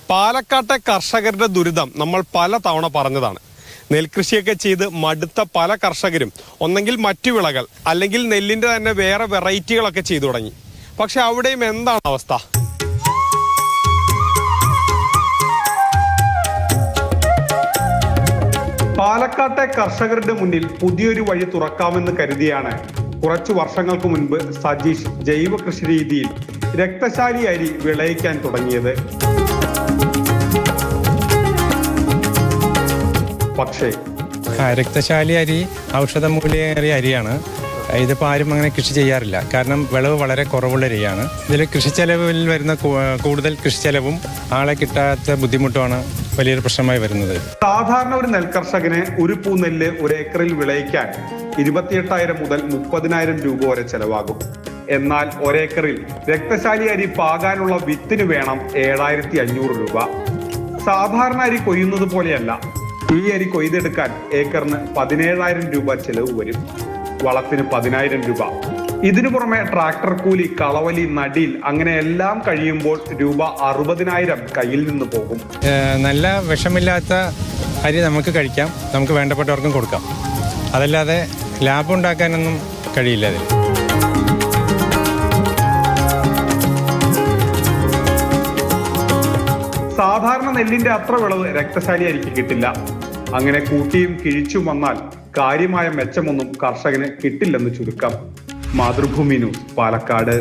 പാലക്കാട്ടെ കർഷകരുടെ ദുരിതം നമ്മൾ പല തവണ പറഞ്ഞതാണ്. നെൽകൃഷിയൊക്കെ ചെയ്ത് മടുത്ത പല കർഷകരും ഒന്നെങ്കിൽ മറ്റു വിളകൾ അല്ലെങ്കിൽ നെല്ലിന്റെ തന്നെ വേറെ വെറൈറ്റികളൊക്കെ ചെയ്തു തുടങ്ങി. പക്ഷെ അവിടെയും എന്താണ് അവസ്ഥ? പാലക്കാട്ടെ കർഷകരുടെ മുന്നിൽ പുതിയൊരു വഴി തുറക്കാമെന്ന് കരുതിയാണ് കുറച്ചു വർഷങ്ങൾക്ക് മുൻപ് സജീഷ് ജൈവ കൃഷി രീതിയിൽ രക്തശാലി അരി വിളയിക്കാൻ തുടങ്ങിയത്. പക്ഷേ രക്തശാലി അരി ഔഷധമൂല്യേറിയ അരിയാണ്. ഇതിപ്പോൾ ആരും അങ്ങനെ കൃഷി ചെയ്യാറില്ല. കാരണം വിളവ് വളരെ കുറവുള്ള അരിയാണ്. ഇതിൽ കൃഷിച്ചെലവിൽ വരുന്ന കൂടുതൽ കൃഷിച്ചെലവും ആളെ കിട്ടാത്ത ബുദ്ധിമുട്ടുമാണ് വലിയൊരു പ്രശ്നമായി വരുന്നത്. സാധാരണ ഒരു നെൽകർഷകന് ഒരു പൂ നെല്ല് ഒരു ഏക്കറിൽ വിളയിക്കാൻ 28,000 മുതൽ 30,000 രൂപ വരെ ചെലവാകും. എന്നാൽ ഒരേക്കറിൽ രക്തശാലി അരി പാകാനുള്ള വിത്തിന് വേണം 7,500 രൂപ. സാധാരണ അരി കൊയ്യുന്നത് പോലെയല്ല. ഈ അരി കൊയ്തെടുക്കാൻ ഏക്കറിന് 17,000 രൂപ ചെലവ് വരും. വളത്തിന് 10,000 രൂപ. ഇതിനു പുറമെ ട്രാക്ടർ കൂലി, കളവലി, നടീൽ അങ്ങനെ എല്ലാം കഴിയുമ്പോൾ രൂപ 60,000 കയ്യിൽ നിന്ന് പോകും. നല്ല വിഷമില്ലാത്ത അരി നമുക്ക് കഴിക്കാം, നമുക്ക് വേണ്ടപ്പെട്ടവർക്കും കൊടുക്കാം. അതല്ലാതെ ലാഭം ഉണ്ടാക്കാനൊന്നും കഴിയില്ല അതിൽ. സാധാരണ നെല്ലിന്റെ അത്ര വിളവ് രക്തശാലി അരിക്ക് കിട്ടില്ല. അങ്ങനെ കൂട്ടിയും കിഴിച്ചും വന്നാൽ കാര്യമായ മെച്ചമൊന്നും കർഷകന് കിട്ടില്ലെന്ന് ചുരുക്കം. മാതൃഭൂമി ന്യൂസ്, പാലക്കാട്.